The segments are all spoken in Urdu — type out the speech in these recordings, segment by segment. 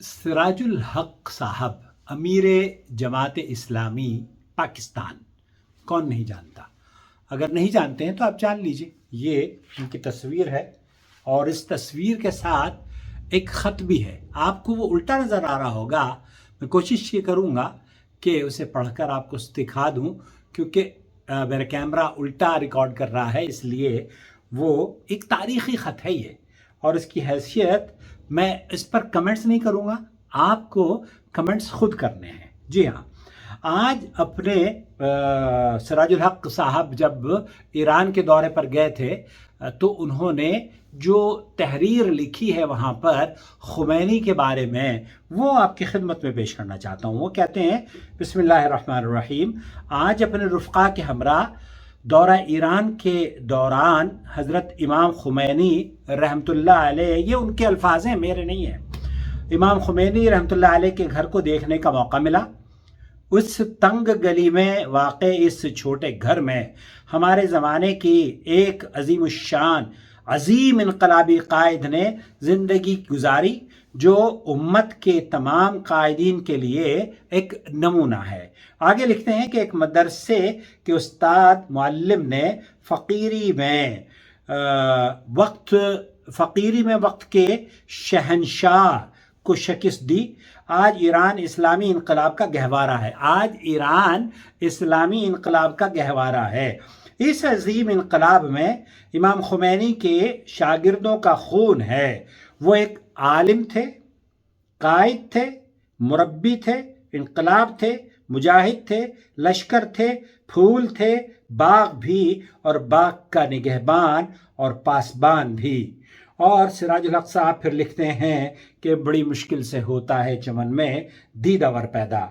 سراج الحق صاحب امیر جماعت اسلامی پاکستان، کون نہیں جانتا؟ اگر نہیں جانتے ہیں تو آپ جان لیجئے، یہ ان کی تصویر ہے اور اس تصویر کے ساتھ ایک خط بھی ہے۔ آپ کو وہ الٹا نظر آ رہا ہوگا، میں کوشش یہ کروں گا کہ اسے پڑھ کر آپ کو دکھا دوں، کیونکہ میرا کیمرہ الٹا ریکارڈ کر رہا ہے، اس لیے وہ ایک تاریخی خط ہے یہ، اور اس کی حیثیت میں اس پر کمنٹس نہیں کروں گا، آپ کو کمنٹس خود کرنے ہیں۔ جی ہاں، آج اپنے سراج الحق صاحب جب ایران کے دورے پر گئے تھے تو انہوں نے جو تحریر لکھی ہے وہاں پر خمینی کے بارے میں، وہ آپ کی خدمت میں پیش کرنا چاہتا ہوں۔ وہ کہتے ہیں، بسم اللہ الرحمن الرحیم، آج اپنے رفقا کے ہمراہ دورہ ایران کے دوران حضرت امام خمینی رحمۃ اللہ علیہ، یہ ان کے الفاظ ہیں، میرے نہیں ہیں، امام خمینی رحمۃ اللہ علیہ کے گھر کو دیکھنے کا موقع ملا۔ اس تنگ گلی میں واقع اس چھوٹے گھر میں ہمارے زمانے کی ایک عظیم الشان عظیم انقلابی قائد نے زندگی گزاری، جو امت کے تمام قائدین کے لیے ایک نمونہ ہے۔ آگے لکھتے ہیں کہ ایک مدرسے کے استاد معلم نے فقیری میں وقت کے شہنشاہ کو شکست دی۔ آج ایران اسلامی انقلاب کا گہوارہ ہے، آج ایران اسلامی انقلاب کا گہوارہ ہے۔ اس عظیم انقلاب میں امام خمینی کے شاگردوں کا خون ہے۔ وہ ایک عالم تھے، قائد تھے، مربی تھے، انقلاب تھے، مجاہد تھے، لشکر تھے، پھول تھے، باغ بھی، اور باغ کا نگہبان اور پاسبان بھی۔ اور سراج الحق صاحب پھر لکھتے ہیں کہ بڑی مشکل سے ہوتا ہے چمن میں دیدہ ور پیدا۔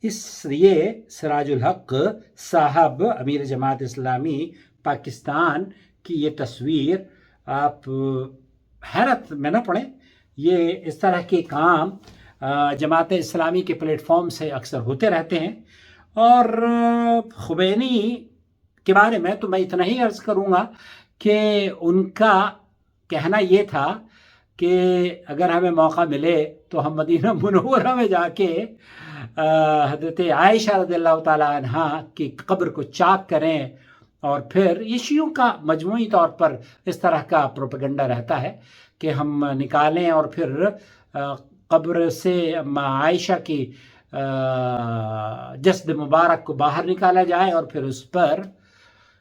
اس لیے سراج الحق صاحب امیر جماعت اسلامی پاکستان کی یہ تصویر آپ حیرت میں نہ پڑیں۔ یہ اس طرح کے کام جماعت اسلامی کے پلیٹ فارم سے اکثر ہوتے رہتے ہیں۔ اور خمینی کے بارے میں تو میں اتنا ہی عرض کروں گا کہ ان کا کہنا یہ تھا کہ اگر ہمیں موقع ملے تو ہم مدینہ منورہ میں جا کے حضرت عائشہ رضی اللہ تعالیٰ عنہا کی قبر کو چاک کریں، اور پھر یہ شیعوں کا مجموعی طور پر اس طرح کا پروپیگنڈا رہتا ہے کہ ہم نکالیں اور پھر قبر سے عائشہ کی جسد مبارک کو باہر نکالا جائے اور پھر اس پر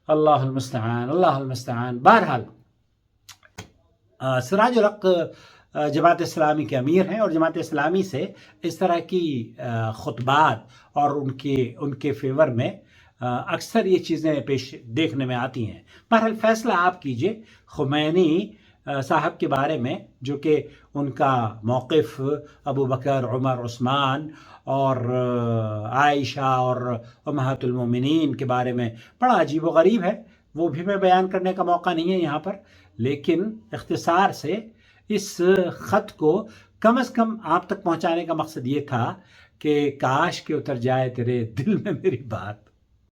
اللہ المستعان اللہ المستعان۔ بہرحال سراج الحق جماعت اسلامی کے امیر ہیں، اور جماعت اسلامی سے اس طرح کی خطبات اور ان کے فیور میں اکثر یہ چیزیں پیش دیکھنے میں آتی ہیں۔ بہرحال فیصلہ آپ کیجئے خمینی صاحب کے بارے میں، جو کہ ان کا موقف ابو بکر، عمر، عثمان اور عائشہ اور امہات المومنین کے بارے میں بڑا عجیب و غریب ہے، وہ بھی میں بیان کرنے کا موقع نہیں ہے یہاں پر، لیکن اختصار سے اس خط کو کم از کم آپ تک پہنچانے کا مقصد یہ تھا کہ کاش کہ اتر جائے تیرے دل میں میری بات۔